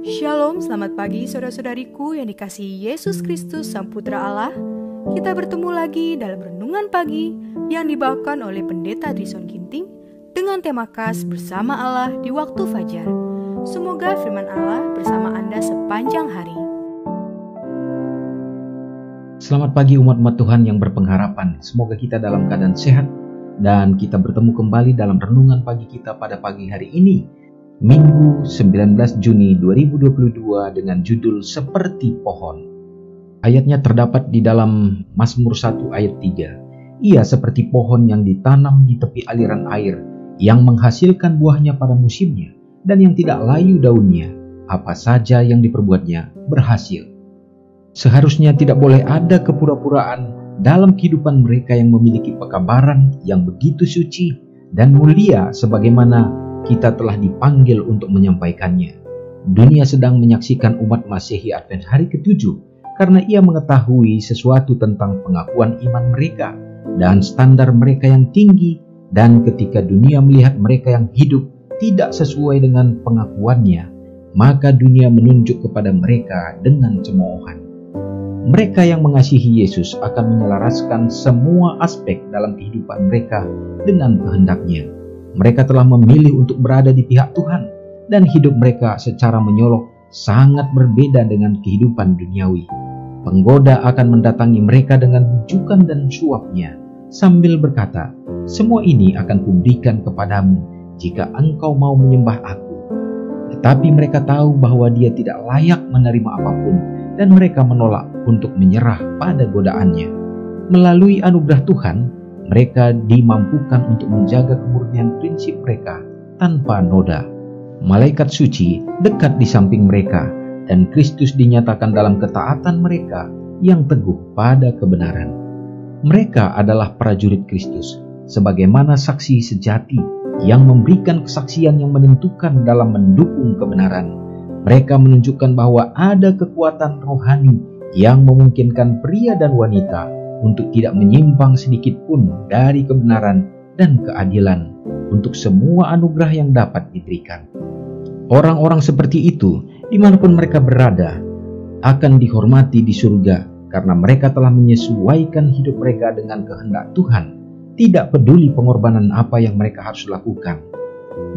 Shalom, selamat pagi saudara-saudariku yang dikasihi Yesus Kristus Sang Putra Allah. Kita bertemu lagi dalam Renungan Pagi yang dibawakan oleh Pendeta Trison Ginting dengan tema khas Bersama Allah di Waktu Fajar. Semoga firman Allah bersama Anda sepanjang hari. Selamat pagi umat-umat Tuhan yang berpengharapan. Semoga kita dalam keadaan sehat dan kita bertemu kembali dalam Renungan Pagi kita pada pagi hari ini, Minggu 19 Juni 2022 dengan judul Seperti Pohon. Ayatnya terdapat di dalam Mazmur 1 ayat 3. Ia seperti pohon yang ditanam di tepi aliran air, yang menghasilkan buahnya pada musimnya, dan yang tidak layu daunnya. Apa saja yang diperbuatnya berhasil. Seharusnya tidak boleh ada kepura-puraan dalam kehidupan mereka yang memiliki pekabaran yang begitu suci dan mulia sebagaimana kita telah dipanggil untuk menyampaikannya. Dunia sedang menyaksikan umat Masehi Advent hari ke-7 karena ia mengetahui sesuatu tentang pengakuan iman mereka dan standar mereka yang tinggi, dan ketika dunia melihat mereka yang hidup tidak sesuai dengan pengakuannya, maka dunia menunjuk kepada mereka dengan cemoohan. Mereka yang mengasihi Yesus akan menyelaraskan semua aspek dalam kehidupan mereka dengan kehendaknya. Mereka telah memilih untuk berada di pihak Tuhan, dan hidup mereka secara menyolok sangat berbeda dengan kehidupan duniawi. Penggoda akan mendatangi mereka dengan bujukan dan suapnya, sambil berkata, "Semua ini akan kuberikan kepadamu jika engkau mau menyembah aku." Tetapi mereka tahu bahwa dia tidak layak menerima apapun, dan mereka menolak untuk menyerah pada godaannya. Melalui anugerah Tuhan, mereka dimampukan untuk menjaga kemurnian prinsip mereka tanpa noda. Malaikat suci dekat di samping mereka, dan Kristus dinyatakan dalam ketaatan mereka yang teguh pada kebenaran. Mereka adalah prajurit Kristus, sebagaimana saksi sejati yang memberikan kesaksian yang menentukan dalam mendukung kebenaran. Mereka menunjukkan bahwa ada kekuatan rohani yang memungkinkan pria dan wanita untuk tidak menyimpang sedikit pun dari kebenaran dan keadilan untuk semua anugerah yang dapat diberikan. Orang-orang seperti itu, dimanapun mereka berada, akan dihormati di surga karena mereka telah menyesuaikan hidup mereka dengan kehendak Tuhan, tidak peduli pengorbanan apa yang mereka harus lakukan.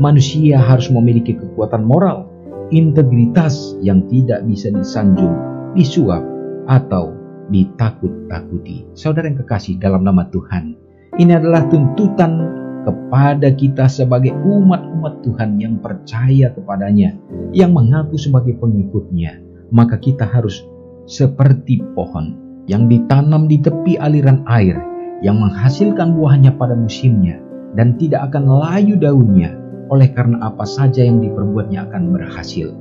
Manusia harus memiliki kekuatan moral, integritas yang tidak bisa disanjung, disuap, atau ditakut-takuti. Saudara yang kekasih dalam nama Tuhan, ini adalah tuntutan kepada kita sebagai umat-umat Tuhan yang percaya kepadanya, yang mengaku sebagai pengikutnya. Maka kita harus seperti pohon yang ditanam di tepi aliran air, yang menghasilkan buahnya pada musimnya dan tidak akan layu daunnya, oleh karena apa saja yang diperbuatnya akan berhasil.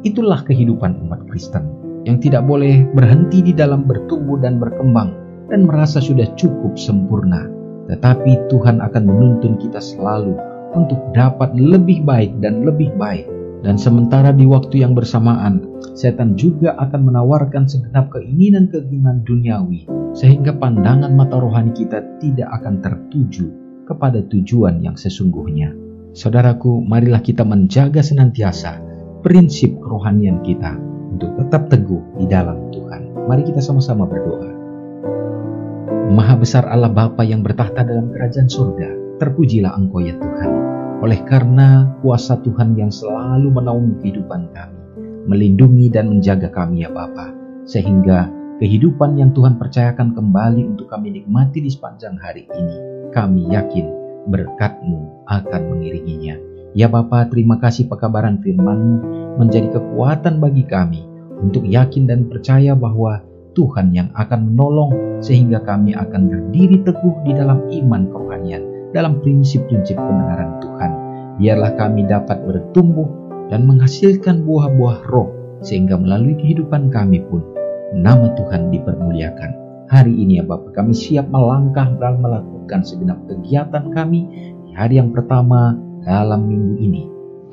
Itulah kehidupan umat Kristen yang tidak boleh berhenti di dalam bertumbuh dan berkembang dan merasa sudah cukup sempurna. Tetapi Tuhan akan menuntun kita selalu untuk dapat lebih baik dan lebih baik. Dan sementara di waktu yang bersamaan, setan juga akan menawarkan segenap keinginan-keinginan duniawi, sehingga pandangan mata rohani kita tidak akan tertuju kepada tujuan yang sesungguhnya. Saudaraku, marilah kita menjaga senantiasa prinsip kerohanian kita untuk tetap teguh di dalam Tuhan. Mari kita sama-sama berdoa. Maha besar Allah Bapa yang bertahta dalam kerajaan surga, terpujilah Engkau ya Tuhan. Oleh karena kuasa Tuhan yang selalu menaungi kehidupan kami, melindungi dan menjaga kami ya Bapa, sehingga kehidupan yang Tuhan percayakan kembali untuk kami nikmati di sepanjang hari ini, kami yakin berkat-Mu akan mengiringinya. Ya Bapa, terima kasih pekabaran firman-Mu menjadi kekuatan bagi kami untuk yakin dan percaya bahwa Tuhan yang akan menolong sehingga kami akan berdiri teguh di dalam iman kerohanian, dalam prinsip-prinsip kebenaran Tuhan. Biarlah kami dapat bertumbuh dan menghasilkan buah-buah roh, sehingga melalui kehidupan kami pun nama Tuhan dipermuliakan. Hari ini ya Bapa, kami siap melangkah dan melakukan segenap kegiatan kami di hari yang pertama dalam minggu ini.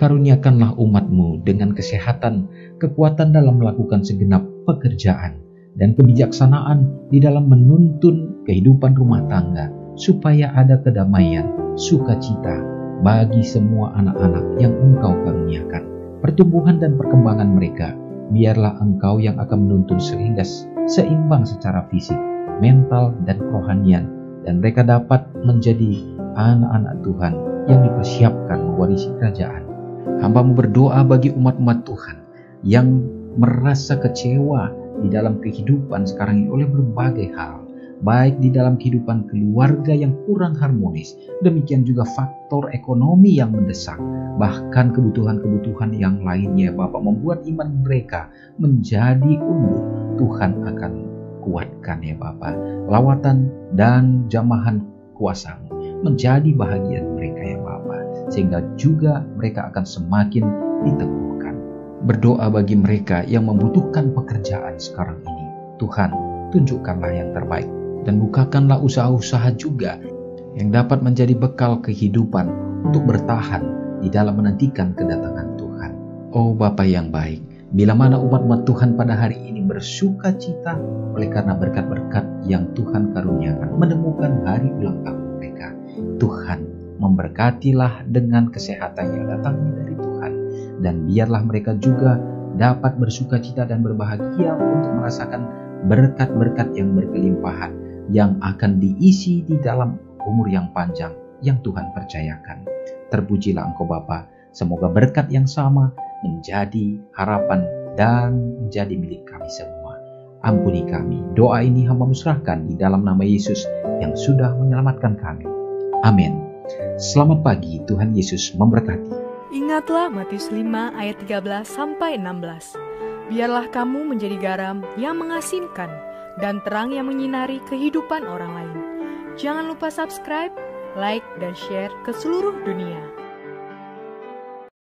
Karuniakanlah umat-Mu dengan kesehatan, kekuatan dalam melakukan segenap pekerjaan, dan kebijaksanaan di dalam menuntun kehidupan rumah tangga, supaya ada kedamaian, sukacita bagi semua anak-anak yang Engkau karuniakan. pertumbuhan dan perkembangan mereka. Biarlah Engkau yang akan menuntun sehingga seimbang secara fisik, mental, dan kerohanian, dan mereka dapat menjadi anak-anak Tuhan yang dipersiapkan mewarisi kerajaan. Hamba-Mu berdoa bagi umat-umat Tuhan yang merasa kecewa di dalam kehidupan sekarang ini oleh berbagai hal, baik di dalam kehidupan keluarga yang kurang harmonis, demikian juga faktor ekonomi yang mendesak, bahkan kebutuhan-kebutuhan yang lainnya, Bapak, membuat iman mereka menjadi undur. Tuhan akan kuatkan ya Bapak, lawatan dan jamahan kuasa-Mu menjadi bahagian mereka ya Bapak, sehingga juga mereka akan semakin diteguhkan. Berdoa bagi mereka yang membutuhkan pekerjaan sekarang ini, Tuhan tunjukkanlah yang terbaik, dan bukakanlah usaha-usaha juga yang dapat menjadi bekal kehidupan untuk bertahan di dalam menantikan kedatangan Tuhan. Oh Bapa yang baik, bila mana umat-umat Tuhan pada hari ini bersuka cita oleh karena berkat-berkat yang Tuhan karuniakan, menemukan hari ulang tahun mereka, Tuhan memberkatilah dengan kesehatan yang datangnya dari Tuhan, dan biarlah mereka juga dapat bersuka cita dan berbahagia untuk merasakan berkat-berkat yang berkelimpahan yang akan diisi di dalam umur yang panjang yang Tuhan percayakan. Terpujilah Engkau Bapa, semoga berkat yang sama menjadi harapan dan menjadi milik kami semua. Ampuni kami. Doa ini Hamba-Mu serahkan di dalam nama Yesus yang sudah menyelamatkan kami. Amin. Selamat pagi, Tuhan Yesus memberkati. Ingatlah Matius 5 ayat 13-16. Biarlah kamu menjadi garam yang mengasinkan dan terang yang menyinari kehidupan orang lain. Jangan lupa subscribe, like, dan share ke seluruh dunia.